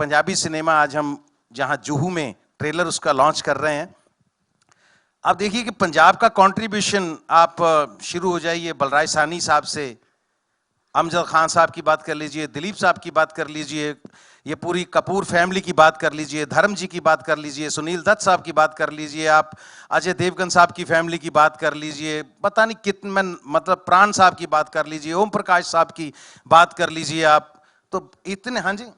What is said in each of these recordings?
Punjabi cinema आज हम जहां जुहू में ट्रेलर उसका लॉन्च कर रहे हैं। आप देखिए कि पंजाब का कंट्रीब्यूशन, आप शुरू हो जाइए बलराज साहनी साहब से, अमजद खान साहब की बात कर लीजिए, दिलीप साहब की बात कर लीजिए, ये पूरी कपूर फैमिली की बात कर लीजिए, धर्म जी की बात कर लीजिए, सुनील दत्त साहब की बात कर लीजिए, आप अजय देवगन साहब की फैमिली की बात कर लीजिए, पता नहीं कितने, मतलब प्राण साहब की बात कर लीजिए, ओम प्रकाश साहब की बात कर लीजिए आप, तो इतने, हाँ जी,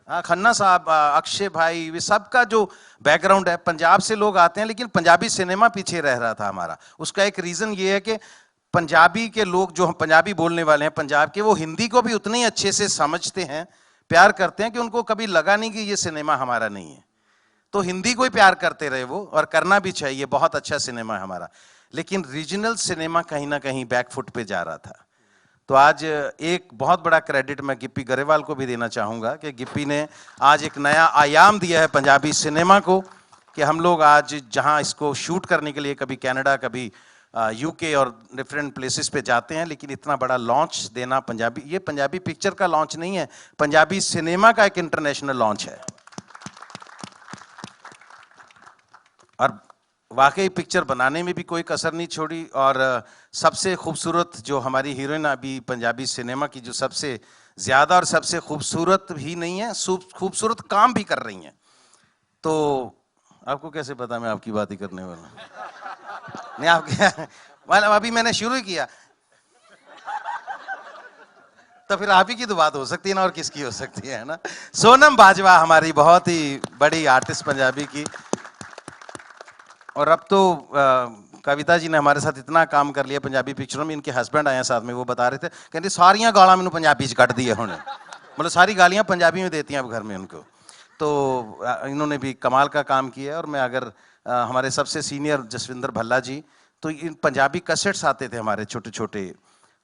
हाँ, खन्ना साहब, अक्षय भाई, वे सबका जो बैकग्राउंड है, पंजाब से लोग आते हैं, लेकिन पंजाबी सिनेमा पीछे रह रहा था हमारा। उसका एक रीजन ये है कि पंजाबी के लोग, जो हम पंजाबी बोलने वाले हैं पंजाब के, वो हिंदी को भी उतने ही अच्छे से समझते हैं, प्यार करते हैं, कि उनको कभी लगा नहीं कि ये सिनेमा हमारा नहीं है। तो हिंदी को ही प्यार करते रहे वो, और करना भी चाहिए, बहुत अच्छा सिनेमा है हमारा। लेकिन रीजनल सिनेमा कहीं ना कहीं बैकफुट पे जा रहा था। तो आज एक बहुत बड़ा क्रेडिट मैं गिप्पी गरेवाल को भी देना चाहूंगा कि गिप्पी ने आज एक नया आयाम दिया है पंजाबी सिनेमा को, कि हम लोग आज जहां इसको शूट करने के लिए कभी कनाडा, कभी यूके और डिफरेंट प्लेसेस पे जाते हैं, लेकिन इतना बड़ा लॉन्च देना पंजाबी, ये पंजाबी पिक्चर का लॉन्च नहीं है, पंजाबी सिनेमा का एक इंटरनेशनल लॉन्च है। और वाकई पिक्चर बनाने में भी कोई कसर नहीं छोड़ी, और सबसे खूबसूरत जो हमारी हीरोइन अभी पंजाबी सिनेमा की, जो सबसे ज्यादा और सबसे खूबसूरत भी नहीं है, खूबसूरत काम भी कर रही हैं। तो आपको कैसे पता मैं आपकी बात ही करने वाला हूं? नहीं, आप क्या, मतलब अभी मैंने शुरू ही किया, तो फिर आप ही की तो बात हो सकती है ना, और किसकी हो सकती है ना। सोनम बाजवा हमारी बहुत ही बड़ी आर्टिस्ट पंजाबी की, और अब तो कविता जी ने हमारे साथ इतना काम कर लिया पंजाबी पिक्चरों में, इनके हस्बैंड आए हैं साथ में, वो बता रहे थे, कहते सारियां गालां मैनू पंजाबी च कट दी है हुण, मतलब सारी गालियां पंजाबी में देती हैं अब घर में उनको। तो इन्होंने भी कमाल का काम किया है। और मैं अगर हमारे सबसे सीनियर जसविंदर भल्ला जी, तो इन पंजाबी कैसेट्स आते थे हमारे छोटे छोटे,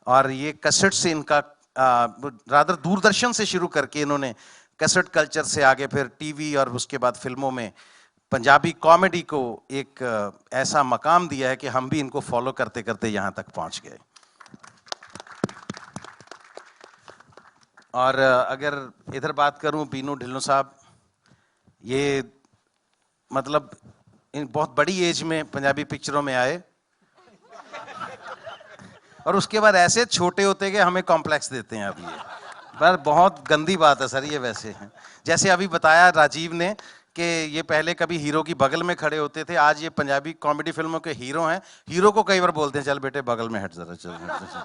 और ये कैसेट से इनका रादर दूरदर्शन से शुरू करके इन्होंने कैसेट कल्चर से आगे फिर टीवी और उसके बाद फिल्मों में पंजाबी कॉमेडी को एक ऐसा मकाम दिया है कि हम भी इनको फॉलो करते करते यहां तक पहुंच गए। और अगर इधर बात करूं, बीनू ढिल्लों साहब, ये मतलब इन बहुत बड़ी एज में पंजाबी पिक्चरों में आए, और उसके बाद ऐसे छोटे होते कि हमें कॉम्प्लेक्स देते हैं। अब ये पर बहुत गंदी बात है सर, ये वैसे हैं, जैसे अभी बताया राजीव ने कि ये पहले कभी हीरो की बगल में खड़े होते थे, आज ये पंजाबी कॉमेडी फिल्मों के हीरो हैं, हीरो को कई बार बोलते हैं चल बेटे बगल में हट जरा, चल।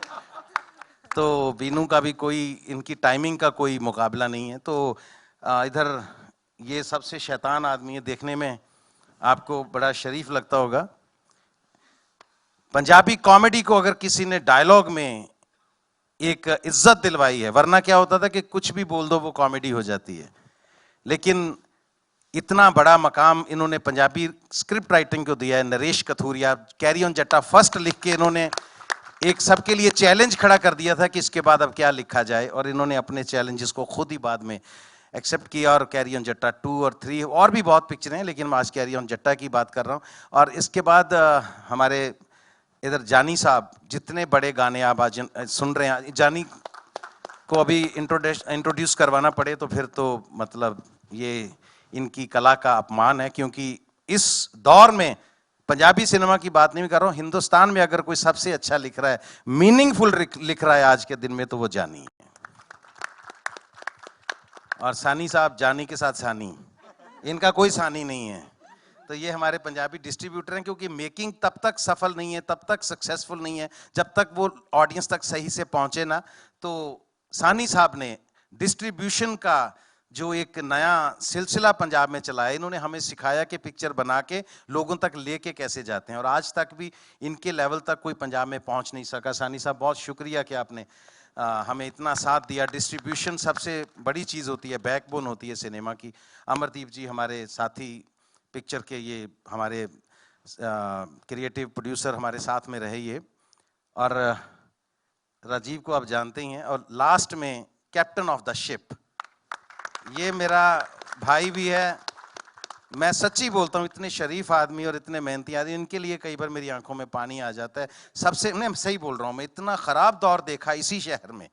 तो बीनू का भी कोई, इनकी टाइमिंग का कोई मुकाबला नहीं है। तो इधर ये सबसे शैतान आदमी है, देखने में आपको बड़ा शरीफ लगता होगा। पंजाबी कॉमेडी को अगर किसी ने डायलॉग में एक इज्जत दिलवाई है, वरना क्या होता था कि कुछ भी बोल दो वो कॉमेडी हो जाती है, लेकिन इतना बड़ा मकाम इन्होंने पंजाबी स्क्रिप्ट राइटिंग को दिया है। नरेश कथूरिया, कैरी ऑन जट्टा फर्स्ट लिख के इन्होंने एक सबके लिए चैलेंज खड़ा कर दिया था कि इसके बाद अब क्या लिखा जाए, और इन्होंने अपने चैलेंजेस को खुद ही बाद में एक्सेप्ट किया, और कैरी ऑन जट्टा 2 और 3 और भी बहुत पिक्चरें हैं, लेकिन मैं आज कैरी ऑन जट्टा की बात कर रहा हूँ। और इसके बाद हमारे इधर जानी साहब, जितने बड़े गाने आप आज सुन रहे हैं, जानी को अभी इंट्रोड्यूस करवाना पड़े तो फिर तो मतलब ये इनकी कला का अपमान है, क्योंकि इस दौर में पंजाबी सिनेमा की बात नहीं कर रहा हूं, हिंदुस्तान में अगर कोई सबसे अच्छा लिख रहा है, मीनिंगफुल लिख रहा है आज के दिन में, तो वो जानी है। और सानी साहब, जानी के साथ सानी, इनका कोई सानी नहीं है। तो ये हमारे पंजाबी डिस्ट्रीब्यूटर हैं, क्योंकि मेकिंग तब तक सफल नहीं है, तब तक सक्सेसफुल नहीं है, जब तक वो ऑडियंस तक सही से पहुंचे ना। तो सानी साहब ने डिस्ट्रीब्यूशन का जो एक नया सिलसिला पंजाब में चलाया, इन्होंने हमें सिखाया कि पिक्चर बना के लोगों तक लेके कैसे जाते हैं, और आज तक भी इनके लेवल तक कोई पंजाब में पहुंच नहीं सका। सानी साहब बहुत शुक्रिया कि आपने हमें इतना साथ दिया। डिस्ट्रीब्यूशन सबसे बड़ी चीज़ होती है, बैकबोन होती है सिनेमा की। अमरदीप जी हमारे साथी पिक्चर के, ये हमारे क्रिएटिव प्रोड्यूसर हमारे साथ में रहे ये, और राजीव को आप जानते ही हैं। और लास्ट में कैप्टन ऑफ द शिप, ये मेरा भाई भी है। मैं सच्ची बोलता हूँ, इतने शरीफ आदमी और इतने मेहनती आदमी, इनके लिए कई बार मेरी आंखों में पानी आ जाता है। सबसे, मैं सही बोल रहा हूँ, मैं इतना खराब दौर देखा इसी शहर में,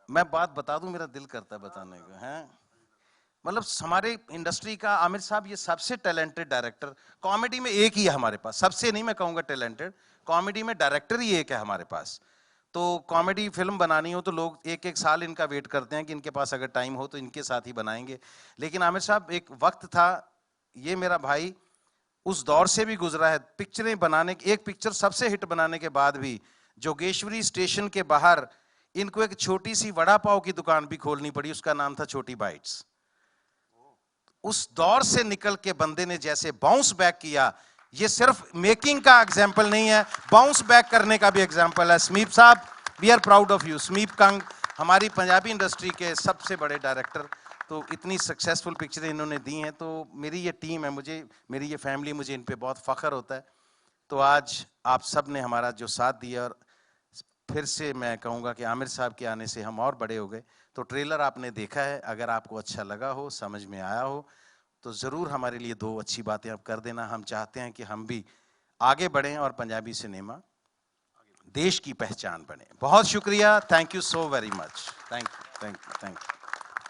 मैं बात बता दूं, मेरा दिल करता है बताने को, हैं। मतलब हमारे इंडस्ट्री का आमिर साहब ये सबसे टैलेंटेड डायरेक्टर, कॉमेडी में एक ही है हमारे पास, सबसे नहीं मैं कहूंगा टैलेंटेड, कॉमेडी में डायरेक्टर ही एक है हमारे पास। तो कॉमेडी फिल्म बनानी हो तो लोग एक एक साल इनका वेट करते हैं कि इनके पास अगर टाइम हो तो इनके साथ ही बनाएंगे। लेकिन आमिर साहब एक वक्त था, ये मेरा भाई उस दौर से भी गुजरा है, पिक्चरें बनाने, एक पिक्चर सबसे हिट बनाने के बाद भी जोगेश्वरी स्टेशन के बाहर इनको एक छोटी सी वड़ा पाव की दुकान भी खोलनी पड़ी, उसका नाम था छोटी बाइट्स। उस दौर से निकल के बंदे ने जैसे बाउंस बैक किया, ये सिर्फ मेकिंग का एग्जाम्पल नहीं है, बाउंस बैक करने का भी एग्जाम्पल है। समीप साहब, we are proud of you. Sameep Kang हमारी पंजाबी इंडस्ट्री के सबसे बड़े डायरेक्टर, तो इतनी सक्सेसफुल पिक्चरें इन्होंने दी हैं, तो मेरी ये टीम है, मुझे मेरी ये फैमिली, मुझे इन पे बहुत फख्र होता है। तो आज आप सब ने हमारा जो साथ दिया, और फिर से मैं कहूँगा कि आमिर साहब के आने से हम और बड़े हो गए। तो ट्रेलर आपने देखा है, अगर आपको अच्छा लगा हो, समझ में आया हो, तो ज़रूर हमारे लिए दो अच्छी बातें आप कर देना। हम चाहते हैं कि हम भी आगे बढ़ें और पंजाबी सिनेमा देश की पहचान बने। बहुत शुक्रिया, thank you so very much, thank you, thank you, thank you.